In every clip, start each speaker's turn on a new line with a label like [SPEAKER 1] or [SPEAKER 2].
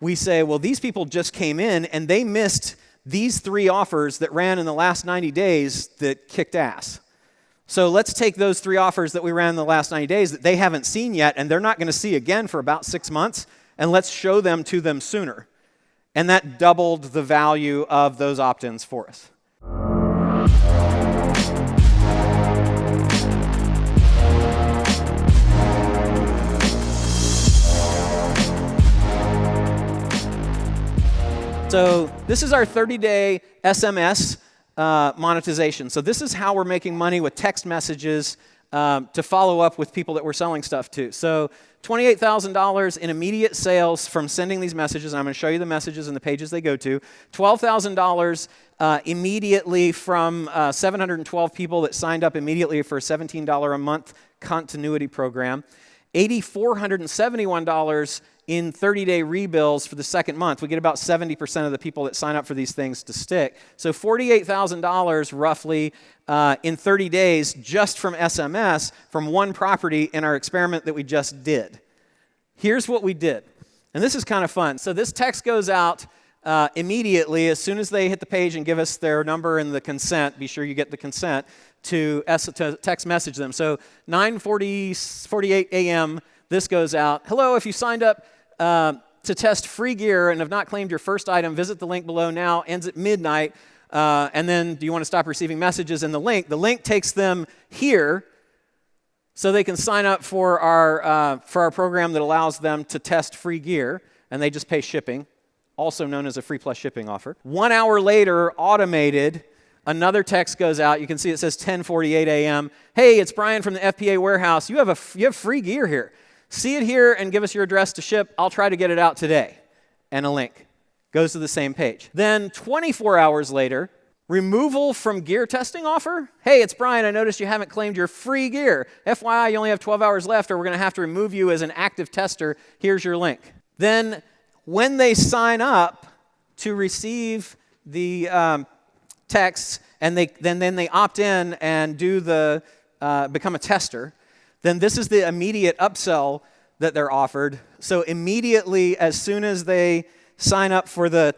[SPEAKER 1] we say, well, these people just came in and they missed these 3 offers that ran in the last 90 days that kicked ass. So let's take those 3 offers that we ran in the last 90 days that they haven't seen yet and they're not going to see again for about 6 months, and let's show them to them sooner. And that doubled the value of those opt-ins for us. So this is our 30-day SMS monetization. So this is how we're making money with text messages to follow up with people that we're selling stuff to. So $28,000 in immediate sales from sending these messages. I'm going to show you the messages and the pages they go to. $12,000 immediately from 712 people that signed up immediately for a $17 a month continuity program. $8,471 in 30-day rebills for the second month. We get about 70% of the people that sign up for these things to stick. So $48,000 roughly in 30 days just from SMS from one property in our experiment that we just did. Here's what we did. And this is kind of fun. So this text goes out immediately as soon as they hit the page and give us their number and the consent. Be sure you get the consent to text message them. So 9:48 a.m., this goes out. Hello, if you signed up to test free gear and have not claimed your first item, visit the link below now. Ends at midnight. And then do you want to stop receiving messages? And the link takes them here so they can sign up for our program that allows them to test free gear, and they just pay shipping, also known as a free plus shipping offer. 1 hour later, automated, another text goes out. You can see it says 10:48 a.m. Hey, it's Brian from the FPA warehouse. You have free gear here. See it here and give us your address to ship. I'll try to get it out today. And a link goes to the same page. Then 24 hours later, removal from gear testing offer. Hey, it's Brian. I noticed you haven't claimed your free gear. FYI, you only have 12 hours left, or we're going to have to remove you as an active tester. Here's your link. Then when they sign up to receive the texts and then they opt in and do the become a tester, then this is the immediate upsell that they're offered. So immediately, as soon as they sign up for the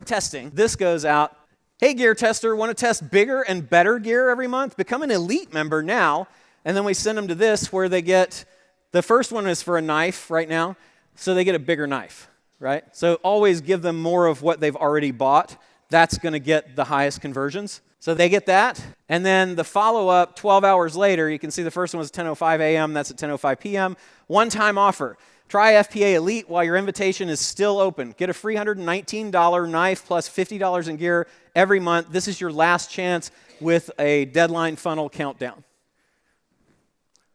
[SPEAKER 1] testing, this goes out. Hey, gear tester, want to test bigger and better gear every month? Become an elite member now. And then we send them to this where they get, the first one is for a knife right now, so they get a bigger knife, right? So always give them more of what they've already bought. That's going to get the highest conversions. So they get that, and then the follow-up 12 hours later, you can see the first one was 10:05 a.m., that's at 10:05 p.m. One-time offer. Try FPA Elite while your invitation is still open. Get a free $119 knife plus $50 in gear every month. This is your last chance with a deadline funnel countdown.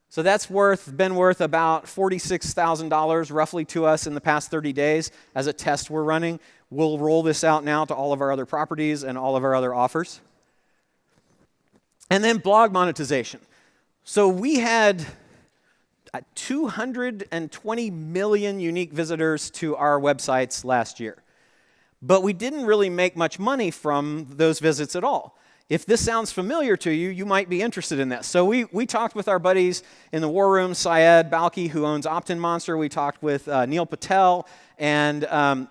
[SPEAKER 1] So that's been worth about $46,000 roughly to us in the past 30 days as a test we're running. We'll roll this out now to all of our other properties and all of our other offers. And then blog monetization. So we had 220 million unique visitors to our websites last year. But we didn't really make much money from those visits at all. If this sounds familiar to you, you might be interested in this. So we talked with our buddies in the war room, Syed Balki, who owns Opt-in Monster. We talked with Neil Patel and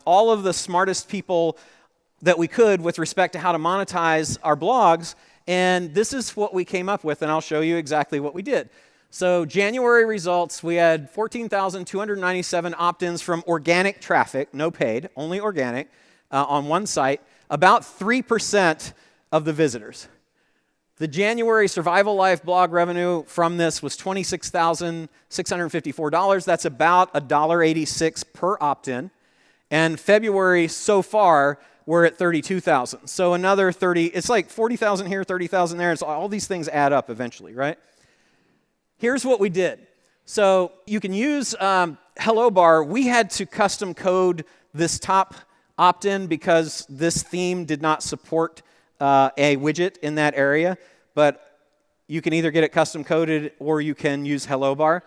[SPEAKER 1] all of the smartest people that we could with respect to how to monetize our blogs. And this is what we came up with, and I'll show you exactly what we did. So January results, we had 14,297 opt-ins from organic traffic, no paid, only organic, on one site, about 3% of the visitors. The January Survival Life blog revenue from this was $26,654. That's about $1.86 per opt-in. And February so far, we're at 32,000. So another 30, it's like 40,000 here, 30,000 there. So all these things add up eventually, right? Here's what we did. So you can use Hello Bar. We had to custom code this top opt-in because this theme did not support a widget in that area. But you can either get it custom coded or you can use Hello Bar.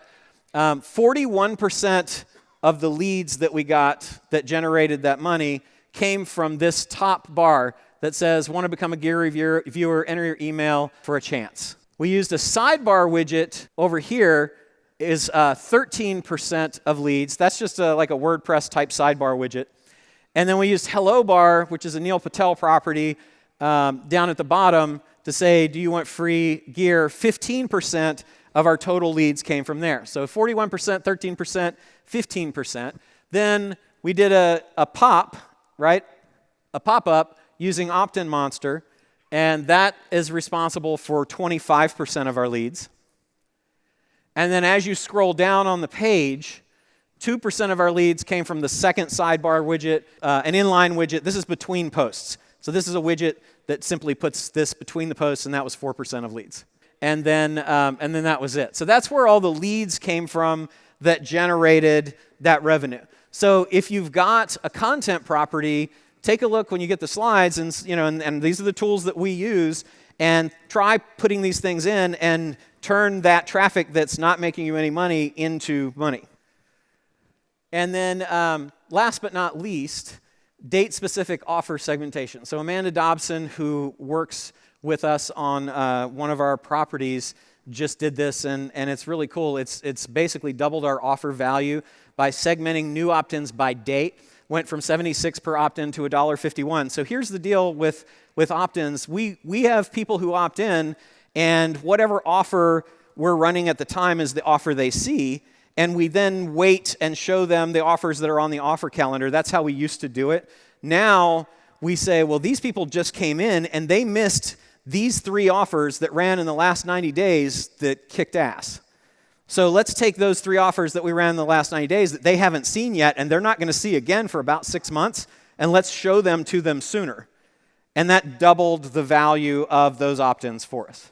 [SPEAKER 1] 41% of the leads that we got that generated that money came from this top bar that says, want to become a gear reviewer, enter your email for a chance. We used a sidebar widget over here is 13% of leads. That's just like a WordPress type sidebar widget. And then we used Hello Bar, which is a Neil Patel property, down at the bottom to say, do you want free gear? 15% of our total leads came from there. So 41%, 13%, 15%. Then we did a pop, right? A pop-up using Opt-in Monster, and that is responsible for 25% of our leads. And then as you scroll down on the page, 2% of our leads came from the second sidebar widget, an inline widget. This is between posts. So this is a widget that simply puts this between the posts, and that was 4% of leads. And then that was it. So that's where all the leads came from that generated that revenue. So if you've got a content property, take a look when you get the slides, and and these are the tools that we use, and try putting these things in and turn that traffic that's not making you any money into money. And then last but not least, date-specific offer segmentation. So Amanda Dobson, who works with us on one of our properties, just did this, and it's really cool. It's basically doubled our offer value by segmenting new opt-ins by date. Went from 76 per opt-in to $1.51. So here's the deal with opt-ins. We have people who opt in, and whatever offer we're running at the time is the offer they see, and we then wait and show them the offers that are on the offer calendar. That's how we used to do it. Now we say, well, these people just came in, and they missed these 3 offers that ran in the last 90 days that kicked ass. So let's take those 3 offers that we ran in the last 90 days that they haven't seen yet, and they're not going to see again for about 6 months, and let's show them to them sooner. And that doubled the value of those opt-ins for us.